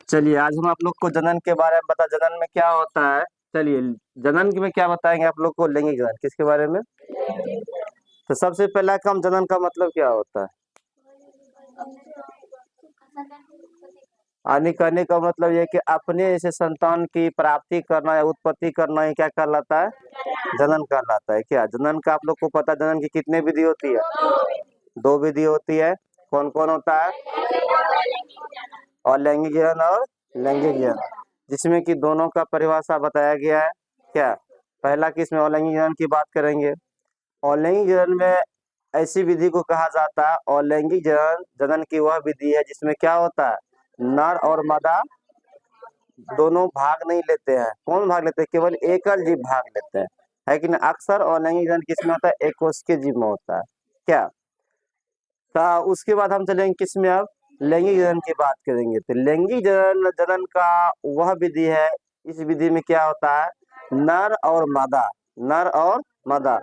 चलिए आज हम आप लोग को जनन के बारे में जनन में क्या होता है। चलिए जनन में क्या बताएंगे आप लोग को, लैंगिक जनन किसके बारे में। तो सबसे पहला काम, जनन का मतलब क्या होता है। आने करने का मतलब ये कि अपने ऐसे संतान की प्राप्ति करना या उत्पत्ति करना, ये क्या कहलाता है, जनन कहलाता है। क्या जनन का आप लोग को पता है, जनन की कितने विधि होती है। दो विधि होती है। कौन कौन होता है, और लैंगिक जनन और लैंगिक जनन, जिसमें कि दोनों का परिभाषा बताया गया है। क्या पहला किस में अलैंगिक जनन की बात करेंगे। अलैंगिक जनन में ऐसी विधि को कहा जाता है, अलैंगिक जनन जनन की वह विधि है जिसमें क्या होता है, नर और मादा दोनों भाग नहीं लेते हैं। कौन भाग लेते हैं, केवल एकल जीव भाग लेते हैं, है कि नहीं। अक्सर अलैंगिक जनन किसमें होता है, एकोष्ठीय जीव में होता है। क्या उसके बाद हम चलेंगे किसमें, अब लैंगिक जनन की बात करेंगे। तो लैंगिक जनन जनन का वह विधि है, इस विधि में क्या होता है, नर और मादा, नर और मादा,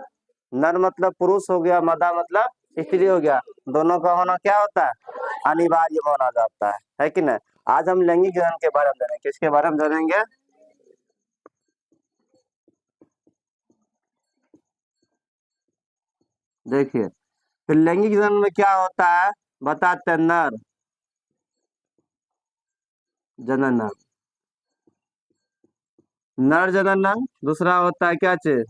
नर मतलब पुरुष हो गया, मादा मतलब स्त्री हो गया, दोनों का होना क्या होता है, अनिवार्य माना जाता है कि नहीं। आज हम लैंगिक जनन के बारे में जानेंगे। किसके बारे में जानेंगे, देखिए तो लैंगिक जनन में क्या होता है, बताते हैं। नर जनन, नर जनन, दूसरा होता है क्या चीज,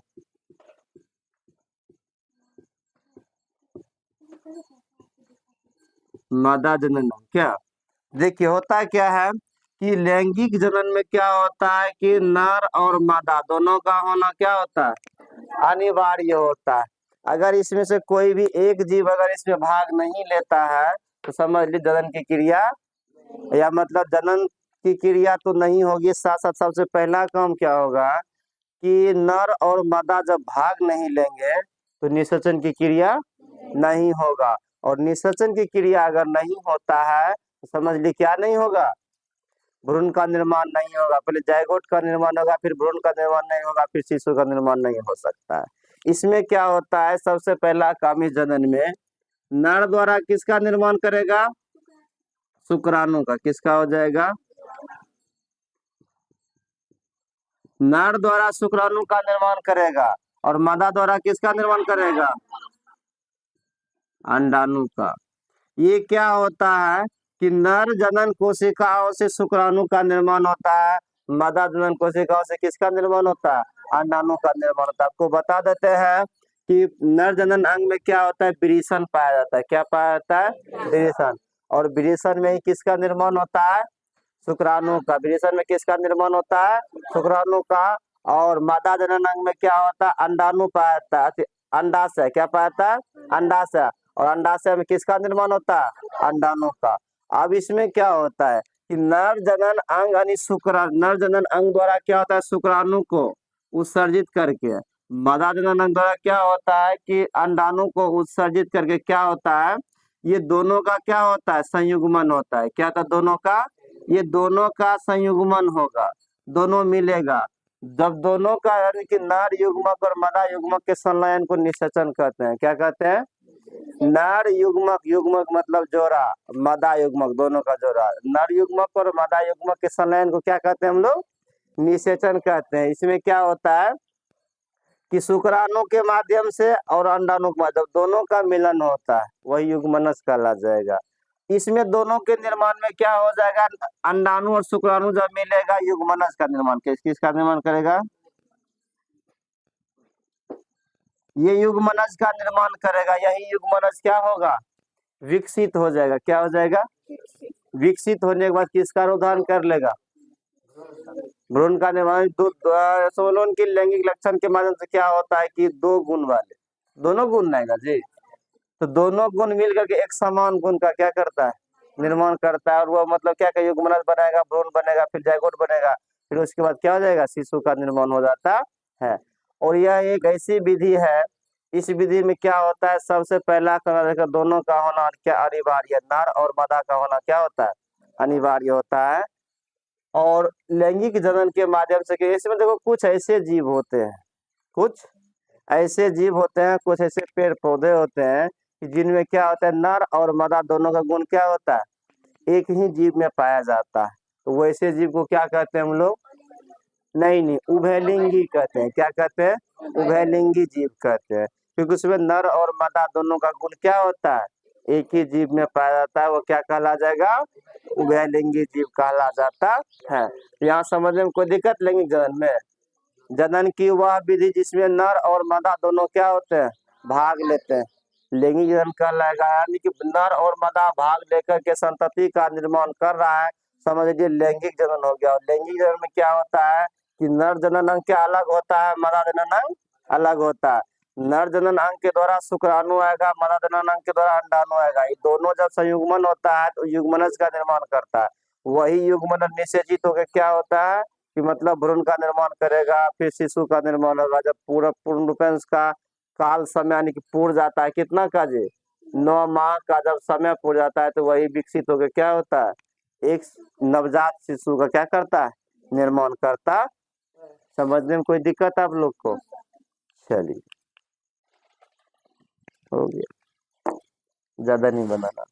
मादा जनन। क्या देखिए होता क्या है कि लैंगिक जनन में क्या होता है कि नर और मादा दोनों का होना क्या होता है, अनिवार्य होता है। अगर इसमें से कोई भी एक जीव अगर इसमें भाग नहीं लेता है तो समझ ली जनन की क्रिया, या मतलब जनन की क्रिया तो नहीं होगी। साथ साथ सबसे पहला काम क्या होगा कि नर और मादा जब भाग नहीं लेंगे तो निषेचन की क्रिया नहीं होगा, और निषेचन की क्रिया अगर नहीं होता है तो समझ ली क्या नहीं होगा, भ्रूण का निर्माण नहीं होगा। पहले जायगोट का निर्माण होगा, फिर भ्रूण का निर्माण नहीं होगा, फिर शिशु का निर्माण नहीं हो सकता है। इसमें क्या होता है, सबसे पहला काम इस जनन में नर द्वारा किसका निर्माण करेगा, शुक्राणु का। किसका हो जाएगा, नर द्वारा शुक्राणु का निर्माण करेगा, और मादा द्वारा किसका निर्माण करेगा, अंडाणु का। ये क्या होता है कि नर जनन कोशिकाओं से शुक्राणु का निर्माण होता है, मादा जनन कोशिकाओं से किसका निर्माण होता है, अंडाणु का निर्माण होता है। आपको बता देते हैं कि नर जनन अंग में क्या होता है, विरेचन पाया जाता है। क्या पाया जाता है, विरेचन। और विरेचन में ही किसका निर्माण होता है, शुक्राणु का। विरेचन में किसका निर्माण होता है, शुक्राणु का। और मादा जनन अंग में क्या होता है, अंडाणु पाया जाता है, अंडाशय। क्या पाया जाता है, अंडाशय। और अंडाशय में किसका निर्माण होता है, अंडाणु का। अब इसमें क्या होता है कि नर जनन अंग यानी शुक्राणु, नर जनन अंग द्वारा क्या होता है, शुक्राणु को उत्सर्जित करके, मादा जनन अंग द्वारा क्या होता है कि अंडाणु को उत्सर्जित करके क्या होता है, ये दोनों का क्या होता है, संयुग्मन होता है। क्या था, दोनों का, ये दोनों का संयुग्मन होगा, दोनों मिलेगा। जब दोनों का यानी कि नर युग्मक और मादा युग्मक के संलयन को निषेचन कहते हैं। क्या कहते हैं, नर युग्मक, युग्मक मतलब जोड़ा, मादा युग्मक दोनों का जोड़ा, नर युग्मक और मादा युग्मक के संलयन को क्या कहते हैं हम लोग, निषेचन कहते हैं। इसमें क्या होता है कि शुक्राणु के माध्यम से और अंडाणु के माध्यम, दोनों का मिलन होता है, वही युग्मनज कहला जाएगा। इसमें दोनों के निर्माण में क्या हो जाएगा, अंडाणु और शुक्राणु जब मिलेगा युग्मनज का निर्माण, किसका निर्माण करेगा, ये युग्मनज का निर्माण करेगा। यही युग्मनज क्या होगा, विकसित हो जाएगा। क्या हो जाएगा, विकसित होने के बाद किसका रूप धारण कर लेगा, भ्रूण का निर्माण। सोलोन के लैंगिक लक्षण के माध्यम से क्या होता है कि दो गुण वाले, दोनों गुण आएगा जी, तो दोनों गुण मिल करके एक समान गुण का क्या करता है, निर्माण करता है। और वो मतलब क्या, युग्मनज बनाएगा, भ्रूण बनेगा, फिर जायगोट बनेगा, फिर उसके बाद क्या हो जाएगा, शिशु का निर्माण हो जाता है। और यह एक ऐसी विधि है, इस विधि में क्या होता है, सबसे पहला कारण दोनों का होना क्या अनिवार्य, नर और मादा का होना क्या होता है, अनिवार्य होता है। और लैंगिक जनन के माध्यम से इसमें देखो कुछ ऐसे जीव होते हैं, कुछ ऐसे जीव होते हैं, कुछ ऐसे पेड़ पौधे होते हैं कि जिनमें क्या होता है, नर और मादा दोनों का गुण क्या होता है, एक ही जीव में पाया जाता है, तो वैसे जीव को क्या कहते हैं हम लोग? नहीं नहीं, उभयलिंगी कहते हैं। क्या कहते हैं? उभयलिंगी जीव कहते हैं, क्योंकि उसमें नर और मादा दोनों का गुण क्या होता है? एक ही जीव में पाया जाता है, वो क्या कहला जाएगा? उभयलिंगी जीव कहला जाता है। यहाँ समझने में कोई दिक्कत लैंगिक जनन में? जनन की वह विधि जिसमें नर और मादा दोनों क्या होते हैं? भाग लेते हैं, लैंगिक जनन कहलाएगा। यानी कि नर और मादा भाग लेकर के संतति का निर्माण कर रहा है, समझ लीजिए लैंगिक जनन हो गया। और लैंगिक जनन में क्या होता है कि नर जनन अंग क्या अलग होता है, मादा जनन अंग अलग होता है। नर जनन अंग के द्वारा शुक्राणु आएगा, मादा जनन अंग के द्वारा अंडाणु आएगा। ये दोनों जब संयुग्मन होता है तो युग्मनज का निर्माण करता है। वही युग्मन निषेचित होकर क्या होता है कि मतलब भ्रूण का निर्माण करेगा, फिर शिशु का निर्माण होगा। जब पूरा पूर्ण रूप से उसका काल समय यानी कि पूर्ण जाता है, कितना का जी? 9 माह का जब समय पूर्ण जाता है तो वही विकसित होकर क्या होता है? एक नवजात शिशु का क्या करता है? निर्माण करता। समझने में कोई दिक्कत आप लोग को? चलिए, हो गया, ज्यादा नहीं बनाना।